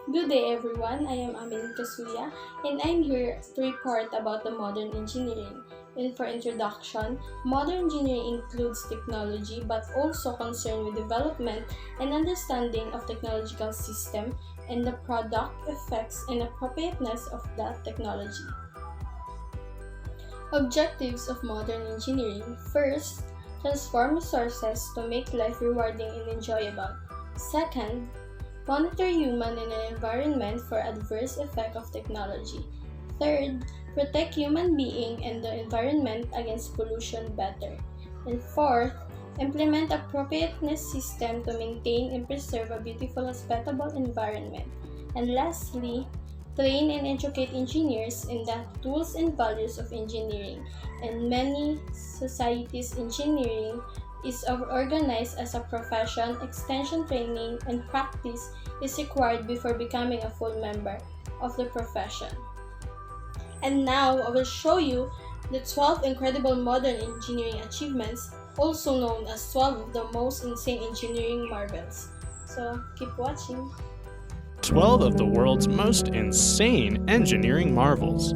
Good day everyone, I am Amin Kasuya and I'm here to report about the modern engineering. And for introduction, modern engineering includes technology but also concerned with development and understanding of technological system and the product effects and appropriateness of that technology. Objectives of modern engineering. First, transform resources to make life rewarding and enjoyable. Second, monitor human and an environment for adverse effect of technology. Third, protect human being and the environment against pollution better. And fourth, implement appropriateness system to maintain and preserve a beautiful hospitable environment. And lastly, train and educate engineers in the tools and values of engineering. And many societies engineering is organized as a profession, extension training and practice is required before becoming a full member of the profession. And now I will show you the 12 incredible modern engineering achievements, also known as 12 of the most insane engineering marvels. So keep watching. 12 of the world's most insane engineering marvels.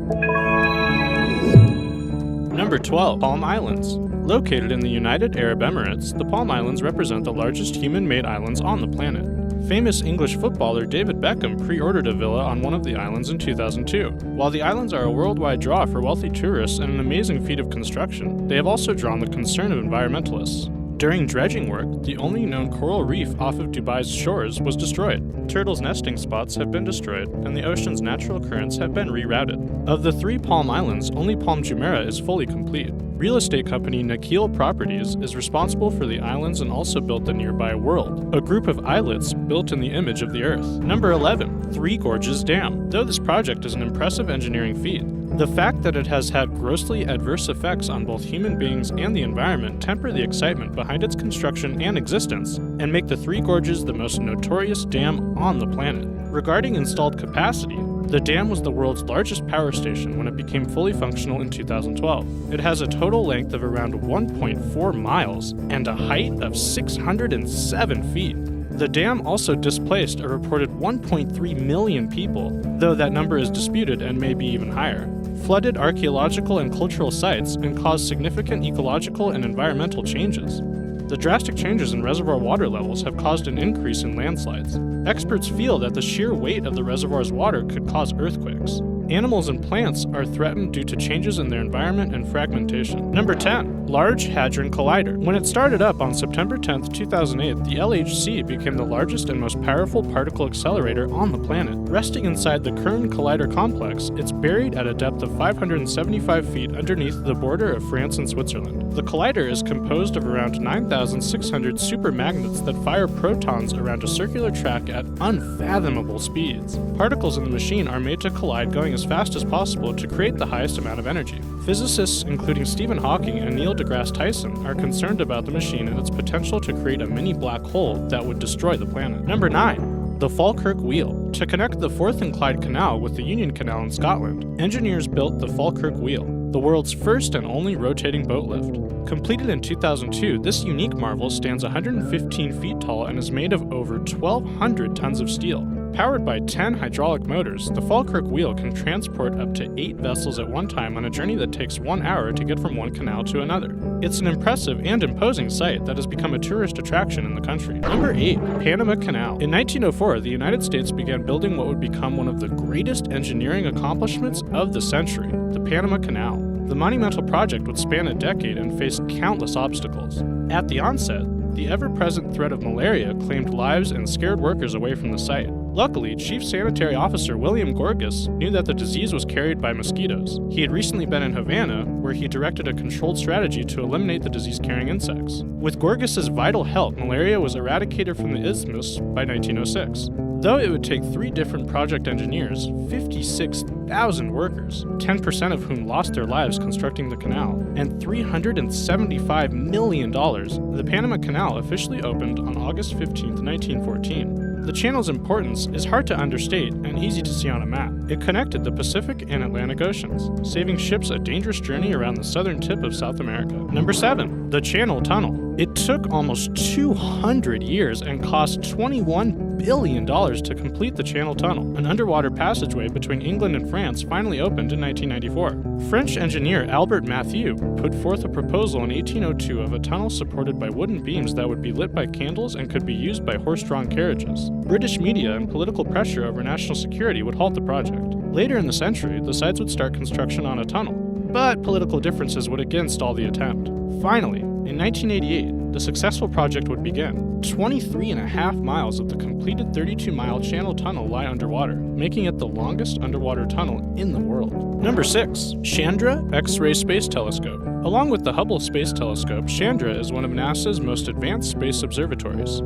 Number 12, Palm Islands. Located in the United Arab Emirates, the Palm Islands represent the largest human-made islands on the planet. Famous English footballer David Beckham pre-ordered a villa on one of the islands in 2002. While the islands are a worldwide draw for wealthy tourists and an amazing feat of construction, they have also drawn the concern of environmentalists. During dredging work, the only known coral reef off of Dubai's shores was destroyed. Turtles' nesting spots have been destroyed, and the ocean's natural currents have been rerouted. Of the 3 Palm Islands, only Palm Jumeirah is fully complete. Real estate company Nakheel Properties is responsible for the islands and also built the nearby World, a group of islets built in the image of the Earth. Number 11, Three Gorges Dam. Though this project is an impressive engineering feat, the fact that it has had grossly adverse effects on both human beings and the environment temper the excitement behind its construction and existence, and make the Three Gorges the most notorious dam on the planet. Regarding installed capacity, the dam was the world's largest power station when it became fully functional in 2012. It has a total length of around 1.4 miles and a height of 607 feet. The dam also displaced a reported 1.3 million people, though that number is disputed and may be even higher. Flooded archaeological and cultural sites and caused significant ecological and environmental changes. The drastic changes in reservoir water levels have caused an increase in landslides. Experts feel that the sheer weight of the reservoir's water could cause earthquakes. Animals and plants are threatened due to changes in their environment and fragmentation. Number 10. Large Hadron Collider. When it started up on September 10, 2008, the LHC became the largest and most powerful particle accelerator on the planet. Resting inside the Kern Collider Complex, it's buried at a depth of 575 feet underneath the border of France and Switzerland. The collider is composed of around 9,600 supermagnets that fire protons around a circular track at unfathomable speeds. Particles in the machine are made to collide going as fast as possible to create the highest amount of energy. Physicists, including Stephen Hawking and Neil deGrasse Tyson, are concerned about the machine and its potential to create a mini black hole that would destroy the planet. Number 9. The Falkirk Wheel. To connect the Forth and Clyde Canal with the Union Canal in Scotland, engineers built the Falkirk Wheel, the world's first and only rotating boat lift. Completed in 2002, this unique marvel stands 115 feet tall and is made of over 1,200 tons of steel. Powered by 10 hydraulic motors, the Falkirk Wheel can transport up to 8 vessels at one time on a journey that takes 1 hour to get from one canal to another. It's an impressive and imposing sight that has become a tourist attraction in the country. Number 8. Panama Canal. In 1904, the United States began building what would become one of the greatest engineering accomplishments of the century, the Panama Canal. The monumental project would span a decade and faced countless obstacles. At the onset, the ever-present threat of malaria claimed lives and scared workers away from the site. Luckily, Chief Sanitary Officer William Gorgas knew that the disease was carried by mosquitoes. He had recently been in Havana, where he directed a controlled strategy to eliminate the disease-carrying insects. With Gorgas's vital help, malaria was eradicated from the isthmus by 1906. Though it would take 3 different project engineers, 56,000 workers, 10% of whom lost their lives constructing the canal, and $375 million, the Panama Canal officially opened on August 15, 1914. The channel's importance is hard to understate and easy to see on a map. It connected the Pacific and Atlantic Oceans, saving ships a dangerous journey around the southern tip of South America. Number 7. The Channel Tunnel. It took almost 200 years and cost $21 billion to complete the Channel Tunnel. An underwater passageway between England and France finally opened in 1994. French engineer Albert Mathieu put forth a proposal in 1802 of a tunnel supported by wooden beams that would be lit by candles and could be used by horse-drawn carriages. British media and political pressure over national security would halt the project. Later in the century, the sides would start construction on a tunnel, but political differences would again stall the attempt. Finally, in 1988, the successful project would begin. 23.5 miles of the completed 32-mile Channel Tunnel lie underwater, making it the longest underwater tunnel in the world. Number 6. Chandra X-ray Space Telescope. Along with the Hubble Space Telescope, Chandra is one of NASA's most advanced space observatories.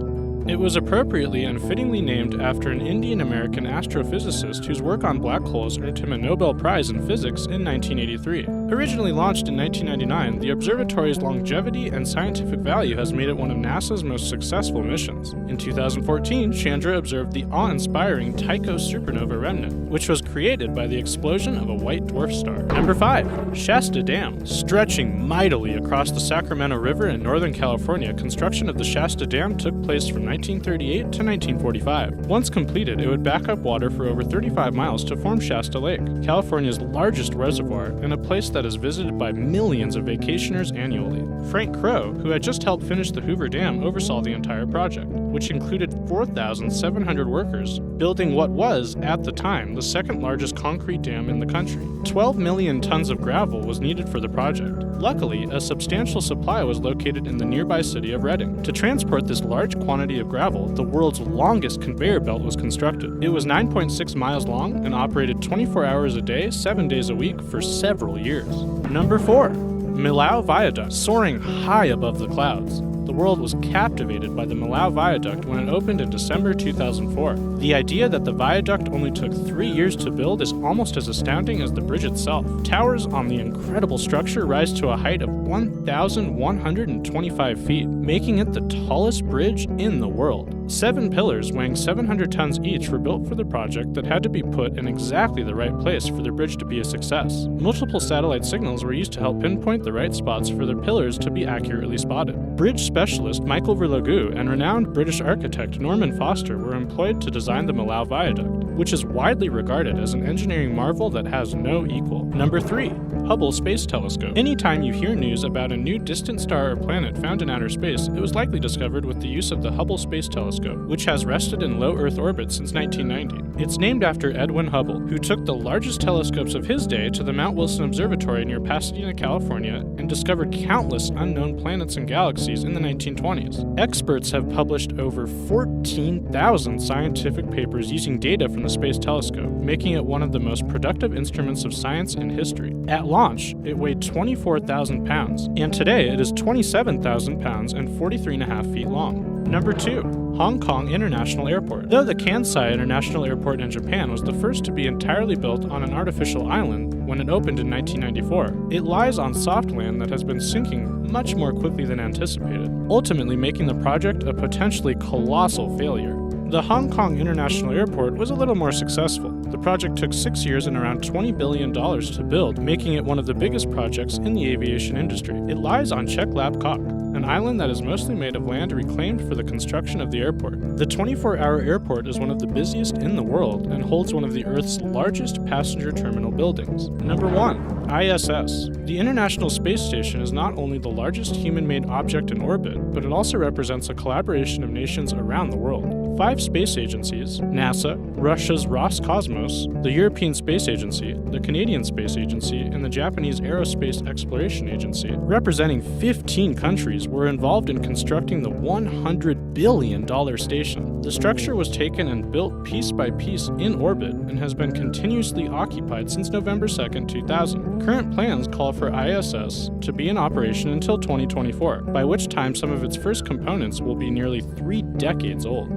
It was appropriately and fittingly named after an Indian-American astrophysicist whose work on black holes earned him a Nobel Prize in Physics in 1983. Originally launched in 1999, the observatory's longevity and scientific value has made it one of NASA's most successful missions. In 2014, Chandra observed the awe-inspiring Tycho supernova remnant, which was created by the explosion of a white dwarf star. Number 5. Shasta Dam. Stretching mightily across the Sacramento River in Northern California, construction of the Shasta Dam took place from 1938 to 1945. Once completed, it would back up water for over 35 miles to form Shasta Lake, California's largest reservoir and a place that is visited by millions of vacationers annually. Frank Crow, who had just helped finish the Hoover Dam, oversaw the entire project, which included 4,700 workers, building what was, at the time, the second largest concrete dam in the country. 12 million tons of gravel was needed for the project. Luckily, a substantial supply was located in the nearby city of Redding. To transport this large quantity of gravel, the world's longest conveyor belt was constructed. It was 9.6 miles long and operated 24 hours a day, 7 days a week for several years. Number 4. Millau Viaduct. Soaring high above the clouds, the world was captivated by the Millau Viaduct when it opened in December 2004. The idea that the viaduct only took 3 years to build is almost as astounding as the bridge itself. Towers on the incredible structure rise to a height of 1,125 feet, making it the tallest bridge in the world. 7 pillars weighing 700 tons each were built for the project that had to be put in exactly the right place for the bridge to be a success. Multiple satellite signals were used to help pinpoint the right spots for the pillars to be accurately spotted. Bridge specialist Michael Verlogu and renowned British architect Norman Foster were employed to design the Millau Viaduct, which is widely regarded as an engineering marvel that has no equal. Number 3. Hubble Space Telescope. Anytime you hear news about a new distant star or planet found in outer space, it was likely discovered with the use of the Hubble Space Telescope, which has rested in low Earth orbit since 1990. It's named after Edwin Hubble, who took the largest telescopes of his day to the Mount Wilson Observatory near Pasadena, California, and discovered countless unknown planets and galaxies in the 1920s. Experts have published over 14,000 scientific papers using data from the Space Telescope, making it one of the most productive instruments of science in history. At launch, it weighed 24,000 pounds, and today it is 27,000 pounds and 43.5 feet long. Number 2. Hong Kong International Airport. Though the Kansai International Airport in Japan was the first to be entirely built on an artificial island when it opened in 1994, it lies on soft land that has been sinking much more quickly than anticipated, ultimately making the project a potentially colossal failure. The Hong Kong International Airport was a little more successful. The project took 6 years and around $20 billion to build, making it one of the biggest projects in the aviation industry. It lies on Chek Lap Kok, an island that is mostly made of land reclaimed for the construction of the airport. The 24-hour airport is one of the busiest in the world and holds one of the Earth's largest passenger terminal buildings. Number 1. ISS. The International Space Station is not only the largest human-made object in orbit, but it also represents a collaboration of nations around the world. 5 space agencies, NASA, Russia's Roscosmos, the European Space Agency, the Canadian Space Agency, and the Japanese Aerospace Exploration Agency, representing 15 countries, were involved in constructing the $100 billion station. The structure was taken and built piece by piece in orbit and has been continuously occupied since November 2, 2000. Current plans call for ISS to be in operation until 2024, by which time some of its first components will be nearly 3 decades old.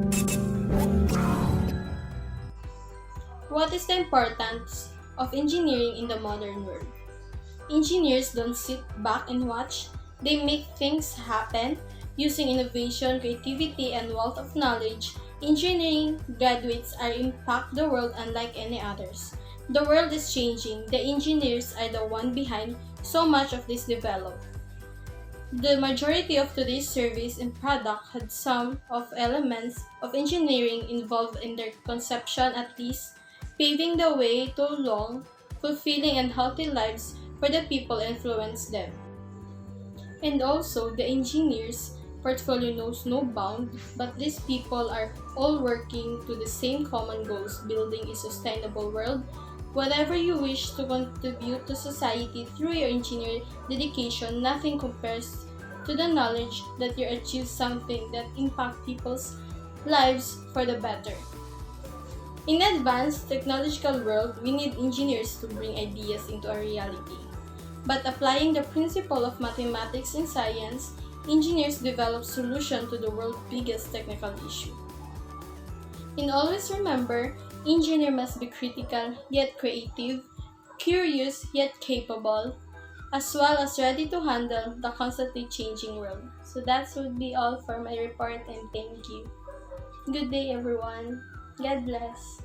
What is the importance of engineering in the modern world? Engineers don't sit back and watch. They make things happen. Using innovation, creativity, and wealth of knowledge, engineering graduates are impact the world unlike any others. The world is changing. The engineers are the one behind so much of this development. The majority of today's surveys and product had some of elements of engineering involved in their conception at least, paving the way to long, fulfilling and healthy lives for the people influenced them. And also, the engineers' portfolio knows no bound, but these people are all working to the same common goals, building a sustainable world. Whatever you wish to contribute to society through your engineer dedication, nothing compares to the knowledge that you achieve something that impact people's lives for the better. In advanced technological world, we need engineers to bring ideas into a reality. But applying the principle of mathematics and science, engineers develop solutions to the world's biggest technical issue. And always remember, engineer must be critical yet creative, curious yet capable, as well as ready to handle the constantly changing world. So that would be all for my report and thank you. Good day everyone. God bless.